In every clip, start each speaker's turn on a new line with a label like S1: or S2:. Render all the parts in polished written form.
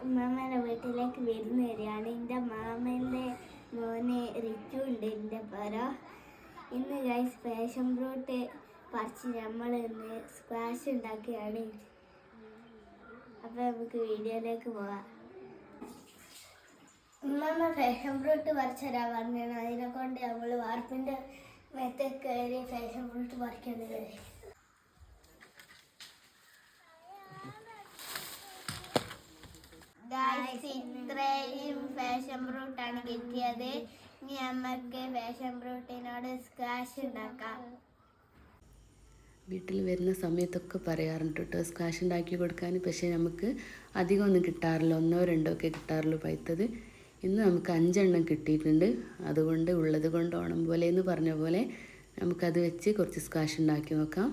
S1: ഉമ്മമ്മേൻ്റെ വീട്ടിലേക്ക് വിരുന്ന് വരികയാണ്. എൻ്റെ മാമൻ്റെ മോനെ റിച്ചു ഉണ്ട് എൻ്റെ പേര. ഇന്ന് ഗൈസ് പാഷൻ ഫ്രൂട്ട് പറിച്ച് നമ്മൾ ഇന്ന് സ്ക്വാഷ് ഉണ്ടാക്കുകയാണ്. അപ്പോൾ നമുക്ക് വീഡിയോയിലേക്ക് പോവാം. ഉമ്മമ്മ പാഷൻ ഫ്രൂട്ട് പറിച്ചു തരാൻ പറഞ്ഞാണ്. അതിനെ കൊണ്ട് നമ്മൾ വാർപ്പിൻ്റെ മേത്തെ കയറി പാഷൻ ഫ്രൂട്ട് പറിക്കേണ്ടത്. ഇത്രയും പാഷൻ ഫ്രൂട്ടാണ് കിട്ടിയത്. ഇനി നമുക്ക് പാഷൻ ഫ്രൂട്ടിനോട് സ്ക്വാഷ് ഉണ്ടാക്കാം.
S2: വീട്ടിൽ വരുന്ന സമയത്തൊക്കെ പറയാറുണ്ട് കേട്ടോ സ്ക്വാഷ് ഉണ്ടാക്കി കൊടുക്കാൻ. പക്ഷേ നമുക്ക് അധികം ഒന്നും കിട്ടാറില്ല, 1 2 ഒക്കെ കിട്ടാറുള്ളൂ പഴുത്തത്. ഇന്ന് നമുക്ക് 5 എണ്ണം കിട്ടിയിട്ടുണ്ട്. അതുകൊണ്ട് ഉള്ളത് കൊണ്ട് ഓണം പോലെ എന്ന് പറഞ്ഞ പോലെ നമുക്കത് വെച്ച് കുറച്ച് സ്ക്വാഷ് ഉണ്ടാക്കി നോക്കാം.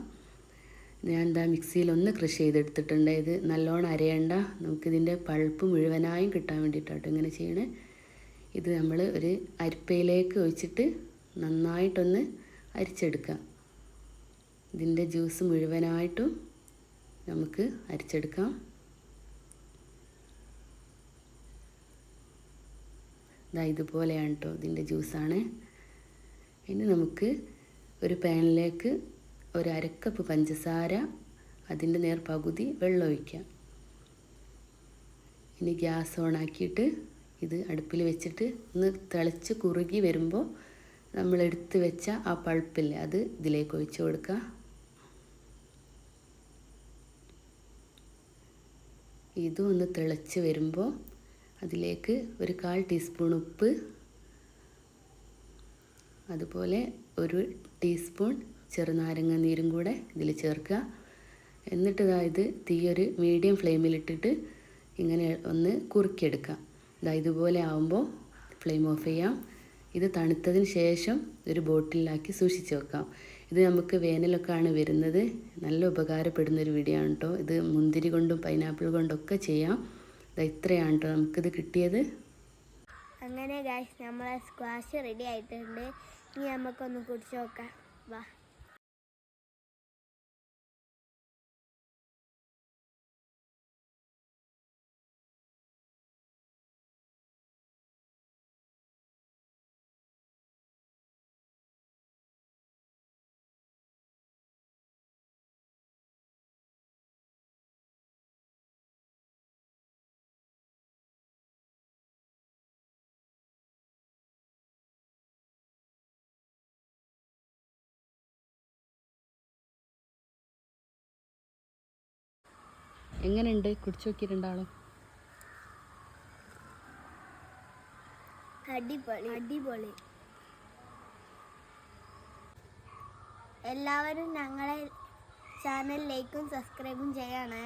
S2: ഞാൻ എന്താ മിക്സിയിൽ ഒന്ന് ക്രഷ് ചെയ്തെടുത്തിട്ടുണ്ട്. ഇത് നല്ലോണം അരയണ്ട, നമുക്കിതിൻ്റെ പൾപ്പ് മുഴുവനായും കിട്ടാൻ വേണ്ടിയിട്ടാണ് ഇങ്ങനെ ചെയ്യണേ. ഇത് നമ്മൾ ഒരു അരിപ്പയിലേക്ക് ഒഴിച്ചിട്ട് നന്നായിട്ടൊന്ന് അരിച്ചെടുക്കാം. ഇതിൻ്റെ ജ്യൂസ് മുഴുവനായിട്ടും നമുക്ക് അരിച്ചെടുക്കാം. ഇതുപോലെയാണ് കേട്ടോ ഇതിൻ്റെ ജ്യൂസാണ്. ഇനി നമുക്ക് ഒരു പാനിലേക്ക് ഒരു 1/2 കപ്പ് പഞ്ചസാര, അതിൻ്റെ നേർ പകുതി വെള്ളം ഒഴിക്കാം. ഇനി ഗ്യാസ് ഓണാക്കിയിട്ട് ഇത് അടുപ്പിൽ വെച്ചിട്ട് ഒന്ന് തിളച്ച് കുറുകി വരുമ്പോൾ നമ്മൾ എടുത്ത് വെച്ച ആ പൾപ്പില്ലേ അത് ഇതിലേക്ക് ഒഴിച്ച് കൊടുക്കുക. ഇതും ഒന്ന് തിളച്ച് വരുമ്പോൾ അതിലേക്ക് ഒരു 1/4 ടീസ്പൂൺ ഉപ്പ്, അതുപോലെ 1 ടീസ്പൂൺ ചെറുനാരങ്ങ നീരും കൂടെ ഇതിൽ ചേർക്കുക. എന്നിട്ട് ഇത് തീ ഒരു മീഡിയം ഫ്ലെയിമിലിട്ടിട്ട് ഇങ്ങനെ ഒന്ന് കുറുക്കിയെടുക്കാം. ഇതുപോലെ ആവുമ്പോൾ ഫ്ലെയിം ഓഫ് ചെയ്യാം. ഇത് തണുത്തതിന് ശേഷം ഒരു ബോട്ടിലാക്കി സൂക്ഷിച്ച് വെക്കാം. ഇത് നമുക്ക് വേനലൊക്കെ ആണ് വരുന്നത്. നല്ല ഉപകാരപ്പെടുന്നൊരു വീഡിയോ ആണ് കേട്ടോ. ഇത് മുന്തിരി കൊണ്ടും പൈനാപ്പിൾ കൊണ്ടൊക്കെ ചെയ്യാം. ഇത്രയാണ് കേട്ടോ നമുക്കിത് കിട്ടിയത്.
S1: അങ്ങനെ ഗൈസ് നമ്മളെ സ്ക്വാഷ് റെഡി ആയിട്ടുണ്ട്. ഇനി നമുക്കൊന്ന് കുടിച്ച് നോക്കാം. വാ.
S2: എങ്ങനെയുണ്ട്? കുടിച്ചു നോക്കിയിട്ടുണ്ടാളോ?
S1: അടിപൊളി അടിപൊളി. എല്ലാവരും ഞങ്ങളെ ചാനൽ ലൈക്കും സബ്സ്ക്രൈബും ചെയ്യണേ.